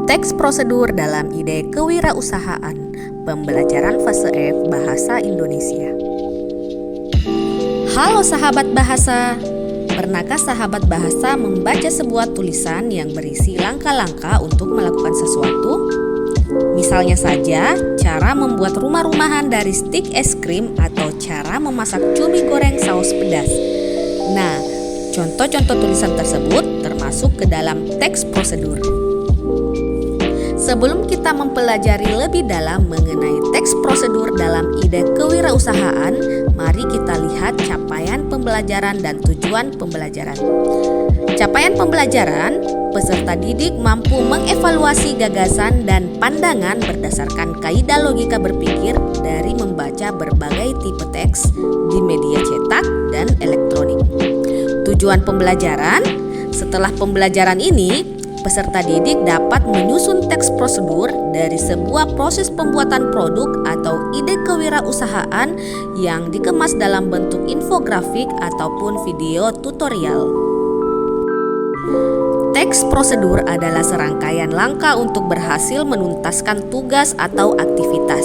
Teks prosedur dalam ide kewirausahaan, pembelajaran fase F Bahasa Indonesia. Halo sahabat bahasa, pernahkah sahabat bahasa membaca sebuah tulisan yang berisi langkah-langkah untuk melakukan sesuatu? Misalnya saja, cara membuat rumah-rumahan dari stik es krim atau cara memasak cumi goreng saus pedas. Nah, contoh-contoh tulisan tersebut termasuk ke dalam teks prosedur. Sebelum kita mempelajari lebih dalam mengenai teks prosedur dalam ide kewirausahaan, mari kita lihat capaian pembelajaran dan tujuan pembelajaran. Capaian pembelajaran, peserta didik mampu mengevaluasi gagasan dan pandangan berdasarkan kaidah logika berpikir dari membaca berbagai tipe teks di media cetak dan elektronik. Tujuan pembelajaran, setelah pembelajaran ini, peserta didik dapat menyusun teks prosedur dari sebuah proses pembuatan produk atau ide kewirausahaan yang dikemas dalam bentuk infografik ataupun video tutorial. Teks prosedur adalah serangkaian langkah untuk berhasil menuntaskan tugas atau aktivitas.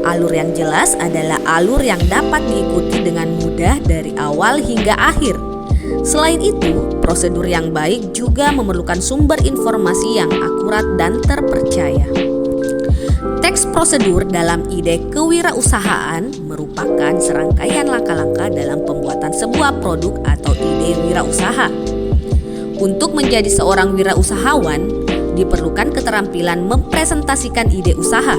Alur yang jelas adalah alur yang dapat diikuti dengan mudah dari awal hingga akhir. Selain itu, prosedur yang baik juga memerlukan sumber informasi yang akurat dan terpercaya. Teks prosedur dalam ide kewirausahaan merupakan serangkaian langkah-langkah dalam pembuatan sebuah produk atau ide wirausaha. Untuk menjadi seorang wirausahawan, diperlukan keterampilan mempresentasikan ide usaha.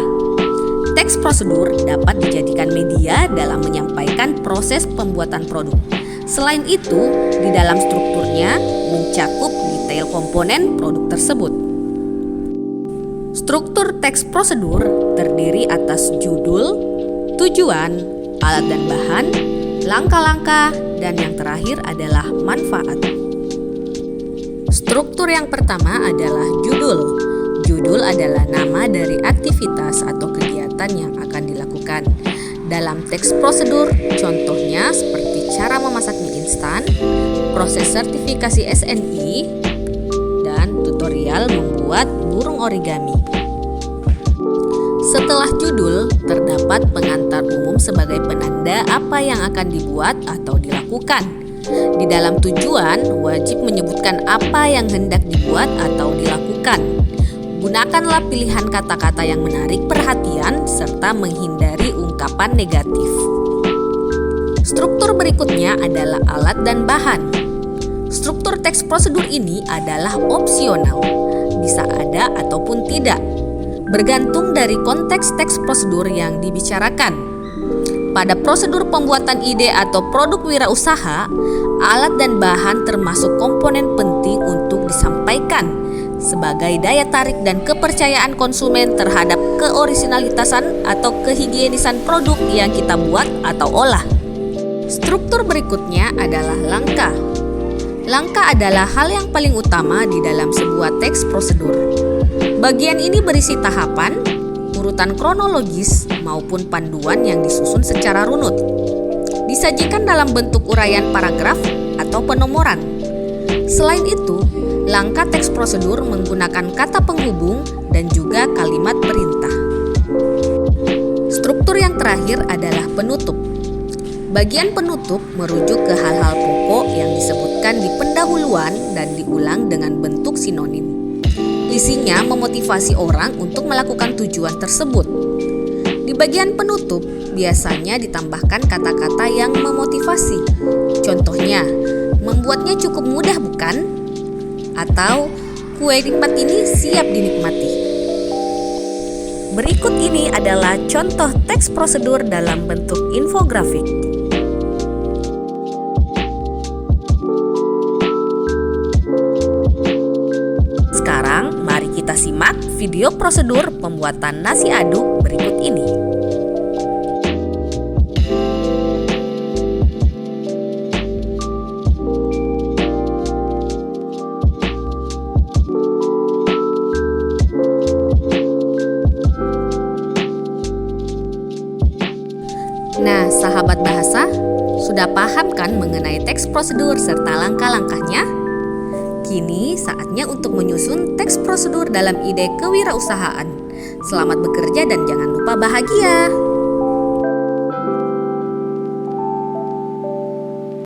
Teks prosedur dapat dijadikan media dalam menyampaikan proses pembuatan produk. Selain itu, di dalam strukturnya mencakup detail komponen produk tersebut. Struktur teks prosedur terdiri atas judul, tujuan, alat dan bahan, langkah-langkah, dan yang terakhir adalah manfaat. Struktur yang pertama adalah judul. Judul adalah nama dari aktivitas atau kegiatan yang akan dilakukan. Dalam teks prosedur, contohnya seperti cara memasak mie instan, proses sertifikasi SNI, dan tutorial membuat burung origami. Setelah judul, terdapat pengantar umum sebagai penanda apa yang akan dibuat atau dilakukan. Di dalam tujuan, wajib menyebutkan apa yang hendak dibuat atau dilakukan. Gunakanlah pilihan kata-kata yang menarik perhatian serta menghindari ungkapan negatif. Struktur berikutnya adalah alat dan bahan. Struktur teks prosedur ini adalah opsional, bisa ada ataupun tidak, bergantung dari konteks teks prosedur yang dibicarakan. Pada prosedur pembuatan ide atau produk wirausaha, alat dan bahan termasuk komponen penting untuk disampaikan sebagai daya tarik dan kepercayaan konsumen terhadap keorisinalitasan atau kehigienisan produk yang kita buat atau olah. Struktur berikutnya adalah langkah. Langkah adalah hal yang paling utama di dalam sebuah teks prosedur. Bagian ini berisi tahapan, urutan kronologis, maupun panduan yang disusun secara runut. Disajikan dalam bentuk uraian paragraf atau penomoran. Selain itu, langkah teks prosedur menggunakan kata penghubung dan juga kalimat perintah. Struktur yang terakhir adalah penutup. Bagian penutup merujuk ke hal-hal pokok yang disebutkan di pendahuluan dan diulang dengan bentuk sinonim. Isinya memotivasi orang untuk melakukan tujuan tersebut. Di bagian penutup biasanya ditambahkan kata-kata yang memotivasi. Contohnya, membuatnya cukup mudah bukan? Atau kue nikmat ini siap dinikmati. Berikut ini adalah contoh teks prosedur dalam bentuk infografik. Sekarang mari kita simak video prosedur pembuatan nasi aduk berikut ini. Nah, sahabat bahasa, sudah paham kan mengenai teks prosedur serta langkah-langkahnya? Kini saatnya untuk menyusun teks prosedur dalam ide kewirausahaan. Selamat bekerja dan jangan lupa bahagia.